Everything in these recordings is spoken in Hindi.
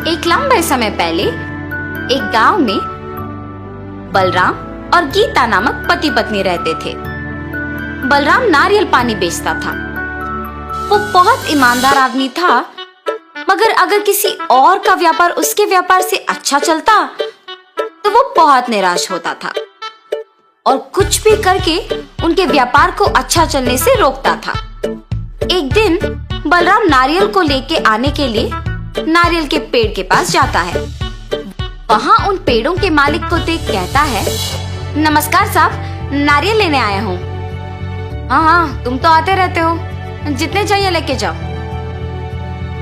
एक लंबे समय पहले एक गांव में बलराम और गीता नामक पति पत्नी रहते थे। बलराम नारियल पानी बेचता था। वो बहुत ईमानदार आदमी था, मगर अगर किसी और का व्यापार उसके व्यापार से अच्छा चलता तो वो बहुत निराश होता था और कुछ भी करके उनके व्यापार को अच्छा चलने से रोकता था। एक दिन बलराम नारियल को लेके आने के लिए नारियल के पेड़ के पास जाता है। वहाँ उन पेड़ों के मालिक को देख कहता है, नमस्कार साहब, नारियल लेने आया हूँ। हाँ हाँ, तुम तो आते रहते हो, जितने चाहिए लेके जाओ।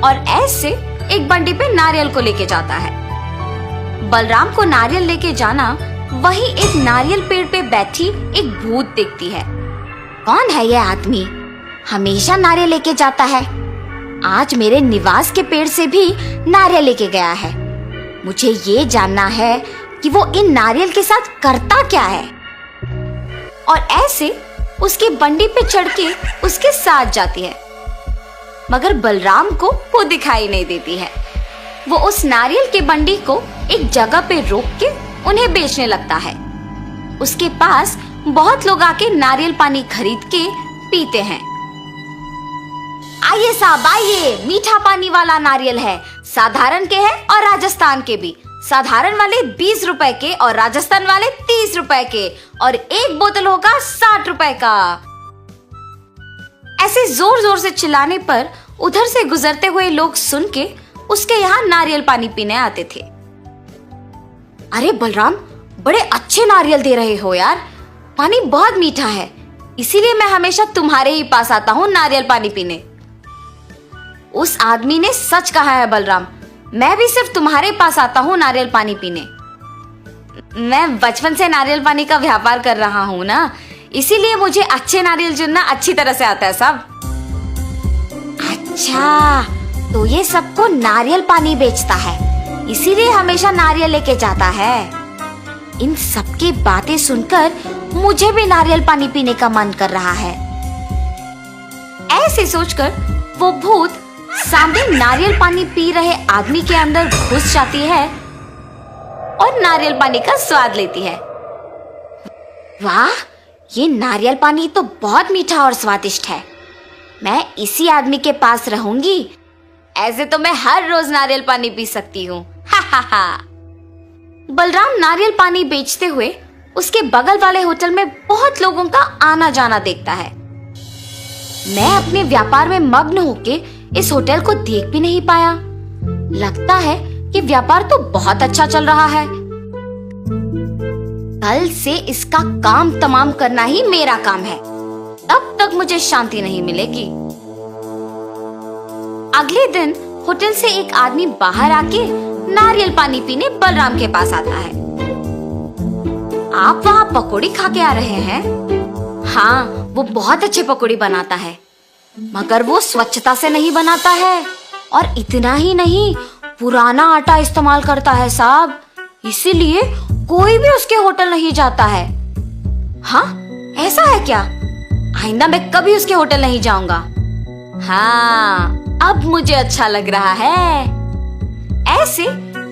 और ऐसे एक बंडी पे नारियल को लेके जाता है। बलराम को नारियल लेके जाना वही एक नारियल पेड़ पे बैठी एक भूत देखती है। कौन है ये आदमी, हमेशा नारियल लेके जाता है। आज मेरे निवास के पेड़ से भी नारियल लेके गया है। मुझे ये जानना है कि वो इन नारियल के साथ करता क्या है। और ऐसे उसकी बंडी पे चढ़ के उसके साथ जाती है, मगर बलराम को वो दिखाई नहीं देती है। वो उस नारियल के बंडी को एक जगह पे रोक के उन्हें बेचने लगता है। उसके पास बहुत लोग आके नारियल पानी खरीद के पीते हैं। आइए साहब आइए, मीठा पानी वाला नारियल है, साधारण के हैं और राजस्थान के भी। साधारण वाले 20 रुपए के और राजस्थान वाले 30 रुपए के, और एक बोतल होगा 60 रुपए का। ऐसे जोर जोर से चिल्लाने पर उधर से गुजरते हुए लोग सुन के उसके यहाँ नारियल पानी पीने आते थे। अरे बलराम, बड़े अच्छे नारियल दे रहे हो यार, पानी बहुत मीठा है, इसीलिए मैं हमेशा तुम्हारे ही पास आता हूँ नारियल पानी पीने। उस आदमी ने सच कहा है बलराम, मैं भी सिर्फ तुम्हारे पास आता हूँ नारियल पानी पीने। मैं बचपन से नारियल पानी का व्यापार कर रहा हूँ ना, इसीलिए मुझे अच्छे नारियल चुनना अच्छी तरह से आता है साहब। अच्छा, तो ये सबको नारियल पानी बेचता है, इसीलिए हमेशा नारियल लेके जाता है। इन सबकी बातें सुनकर मुझे भी नारियल पानी पीने का मन कर रहा है। ऐसे सोचकर वो भूत सामने नारियल पानी पी रहे आदमी के अंदर घुस जाती है और नारियल पानी का स्वाद लेती है। वाह, ये नारियल पानी तो बहुत मीठा और स्वादिष्ट है। मैं इसी आदमी के पास रहूंगी, ऐसे तो मैं हर रोज नारियल पानी पी सकती हूँ। हा हा हा। बलराम नारियल पानी बेचते हुए उसके बगल वाले होटल में बहुत लोगों का आना जाना देखता है। मैं अपने व्यापार में मग्न होके इस होटल को देख भी नहीं पाया। लगता है कि व्यापार तो बहुत अच्छा चल रहा है। कल से इसका काम तमाम करना ही मेरा काम है, तब तक मुझे शांति नहीं मिलेगी। अगले दिन होटल से एक आदमी बाहर आके नारियल पानी पीने बलराम के पास आता है। आप वहाँ पकौड़ी खा के आ रहे हैं? हाँ, वो बहुत अच्छे पकौड़ी बनाता है, मगर वो स्वच्छता से नहीं बनाता है, और इतना ही नहीं, पुराना आटा इस्तेमाल करता है साहब, इसीलिए कोई भी उसके होटल नहीं जाता है। हाँ, ऐसा है क्या? आइंदा मैं कभी उसके होटल नहीं जाऊंगा। हाँ, अब मुझे अच्छा लग रहा है। ऐसे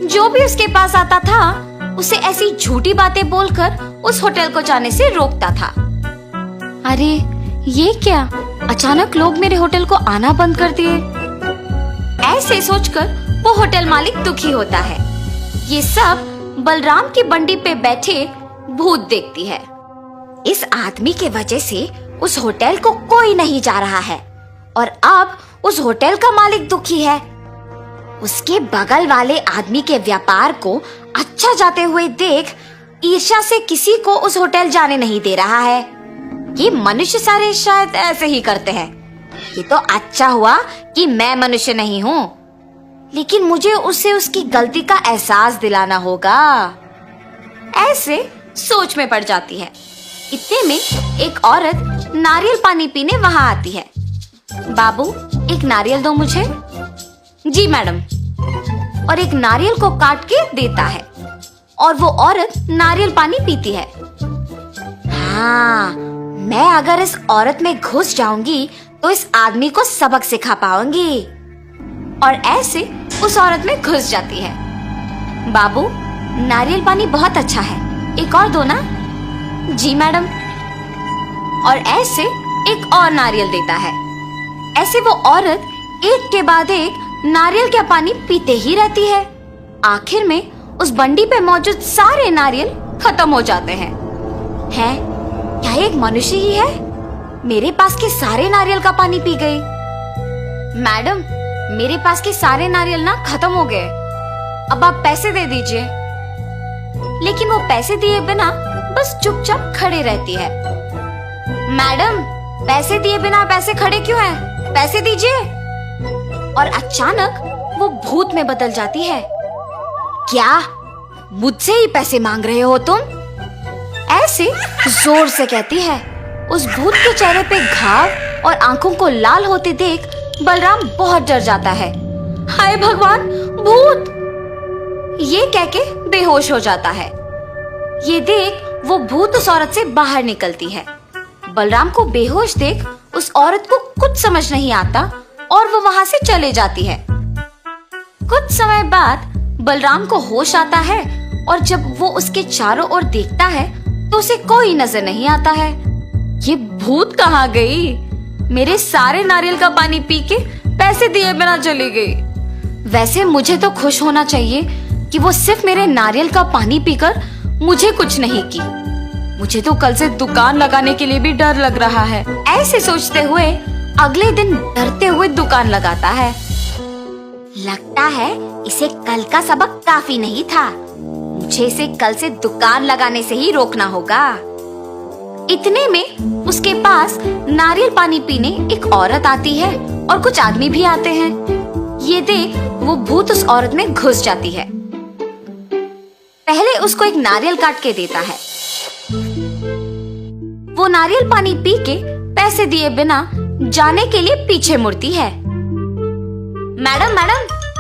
जो भी उसके पास आता था उसे ऐसी झूठी बातें बोलकर उस होटल को जाने से रोकता था। अरे ये क्या, अचानक लोग मेरे होटल को आना बंद कर दिए। ऐसे सोचकर वो होटल मालिक दुखी होता है। ये सब बलराम की बंडी पे बैठे भूत देखती है। इस आदमी के वजह से उस होटल को कोई नहीं जा रहा है, और अब उस होटल का मालिक दुखी है। उसके बगल वाले आदमी के व्यापार को अच्छा जाते हुए देख ईर्ष्या से किसी को उस होटल जाने नहीं दे रहा है। ये मनुष्य सारे शायद ऐसे ही करते हैं। ये तो अच्छा हुआ कि मैं मनुष्य नहीं हूँ, लेकिन मुझे उसे उसकी गलती का एहसास दिलाना होगा। ऐसे सोच में पड़ जाती है। इतने में एक औरत नारियल पानी पीने वहाँ आती है। बाबू, एक नारियल दो मुझे। जी मैडम। और एक नारियल को काट के देता है, और वो औरत नारियल पानी पीती है। हाँ, मैं अगर इस औरत में घुस जाऊंगी तो इस आदमी को सबक सिखा पाऊंगी। और ऐसे उस औरत में घुस जाती है। बाबू, नारियल पानी बहुत अच्छा है, एक और दो ना। जी मैडम। और ऐसे एक और नारियल देता है। ऐसे वो औरत एक के बाद एक नारियल का पानी पीते ही रहती है। आखिर में उस बंडी पे मौजूद सारे नारियल खत्म हो जाते हैं। हैं? क्या एक मनुष्य ही है? मेरे पास के सारे नारियल का पानी पी गई। मैडम, मेरे पास के सारे नारियल ना खत्म हो गए, अब आप पैसे दे दीजिए। लेकिन वो पैसे दिए बिना बस चुपचाप खड़े रहती है। मैडम, पैसे दिए बिना पैसे खड़े क्यों हैं? पैसे दीजिए। और अचानक वो भूत में बदल जाती है। क्या मुझसे ही पैसे मांग रहे हो तुम? ऐसे जोर से कहती है। उस भूत के चेहरे पे घाव और आंखों को लाल होते देख बलराम बहुत डर जाता है। हाय भगवान, भूत! ये कह के बेहोश हो जाता है। ये देख वो भूत उस औरत से बाहर निकलती है। बलराम को बेहोश देख उस औरत को कुछ समझ नहीं आता और वो वहां से चले जाती है। कुछ समय बाद बलराम को होश आता है और जब वो उसके चारों ओर देखता है तो उसे कोई नजर नहीं आता है। ये भूत कहाँ गई? मेरे सारे नारियल का पानी पी के पैसे दिए बिना चली गई। वैसे मुझे तो खुश होना चाहिए कि वो सिर्फ मेरे नारियल का पानी पीकर मुझे कुछ नहीं की। मुझे तो कल से दुकान लगाने के लिए भी डर लग रहा है। ऐसे सोचते हुए अगले दिन डरते हुए दुकान लगाता है। लगता है इसे कल का सबक काफी नहीं था। मुझे इसे कल से दुकान लगाने से ही रोकना होगा। इतने में उसके पास नारियल पानी पीने एक औरत आती है और कुछ आदमी भी आते हैं। ये देख वो भूत उस औरत में घुस जाती है। पहले उसको एक नारियल काट के देता है। वो नारियल पानी पी के पैसे दिए बिना जाने के लिए पीछे मुड़ती है। मैडम,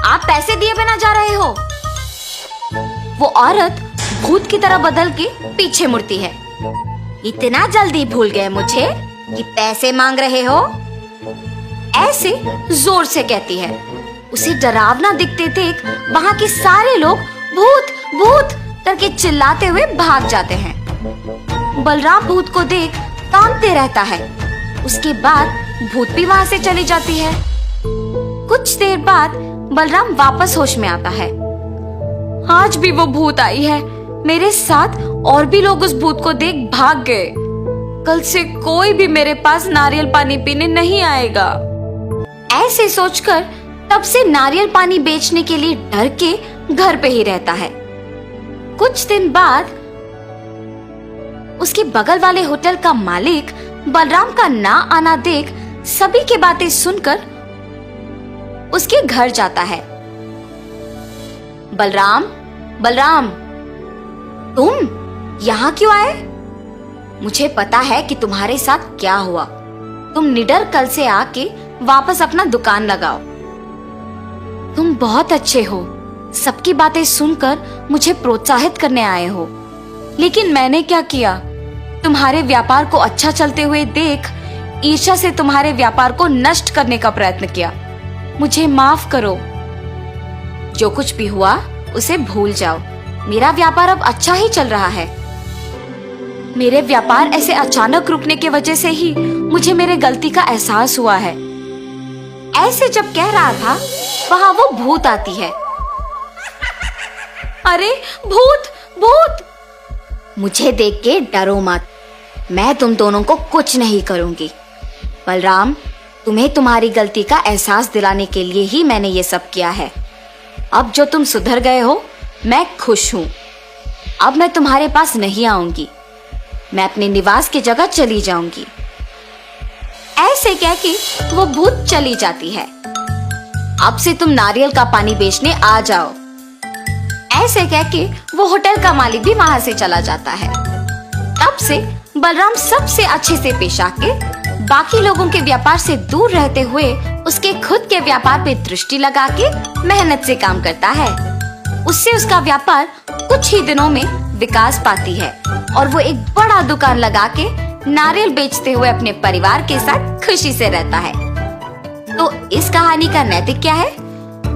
आप पैसे दिए बिना जा रहे हो? वो औरत भूत की तरह बदल के पीछे मुड़ती है। इतना जल्दी भूल गए मुझे कि पैसे मांग रहे हो? ऐसे जोर से कहती है। उसे डरावना दिखते देख वहां के सारे लोग भूत भूत करके चिल्लाते हुए भाग जाते हैं। बलराम भूत को देख कांपते रहता है। उसके बाद भूत भी वहां से चली जाती है। कुछ देर बाद बलराम वापस होश में आता है। आज भी वो भूत आई है। मेरे साथ और भी लोग उस भूत को देख भाग गए। कल से कोई भी मेरे पास नारियल पानी पीने नहीं आएगा। ऐसे सोचकर तब से नारियल पानी बेचने के लिए डर के घर पे ही रहता है। कुछ दिन बाद उसके बगल वाले होटल का मालिक बलराम का ना आना देख सभी की बातें सुनकर उसके घर जाता है। बलराम, तुम यहाँ क्यों आए? मुझे पता है कि तुम्हारे साथ क्या हुआ। तुम निडर कल से आके वापस अपना दुकान लगाओ। तुम बहुत अच्छे हो। सबकी बातें सुनकर मुझे प्रोत्साहित करने आए हो। लेकिन मैंने क्या किया? तुम्हारे व्यापार को अच्छा चलते हुए देख ईर्ष्या से तुम्हारे व्यापार को नष्ट करने का प्रयत्न किया। मुझे माफ करो। जो कुछ भी हुआ उसे भूल जाओ। मेरा व्यापार अब अच्छा ही चल रहा है। मेरे व्यापार ऐसे अचानक रुकने की वजह से ही मुझे मेरे गलती का एहसास हुआ है। ऐसे जब कह रहा था वहां वो भूत आती है। अरे भूत भूत! मुझे देख के डरो मत। मैं तुम दोनों को कुछ नहीं करूंगी। बलराम, तुम्हें तुम्हारी गलती का एहसास दिलाने के लिए ही मैंने ये सब किया है। अब जो तुम सुधर गए हो, मैं खुश हूं। अब मैं तुम्हारे पास नहीं आऊंगी। मैं अपने निवास की जगह चली जाऊंगी। ऐसे कह के वो भूत चली जाती है। अब से तुम नारियल का पानी बेचने आ जाओ। ऐसे कह के वो होटल का मालिक भी वहां से चला जाता है। तब से बलराम सबसे अच्छे से पेश आके बाकी लोगों के व्यापार से दूर रहते हुए उसके खुद के व्यापार पे दृष्टि लगा के मेहनत से काम करता है। उससे उसका व्यापार कुछ ही दिनों में विकास पाती है और वो एक बड़ा दुकान लगा के नारियल बेचते हुए अपने परिवार के साथ खुशी से रहता है। तो इस कहानी का नैतिक क्या है?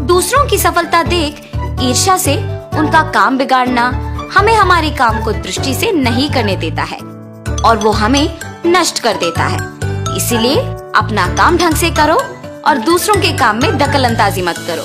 दूसरों की सफलता देख ईर्ष्या से उनका काम बिगाड़ना हमें हमारे काम को दृष्टि से नहीं करने देता है और वो हमें नष्ट कर देता है। इसीलिए अपना काम ढंग से करो और दूसरों के काम में दखल अंदाजी मत करो।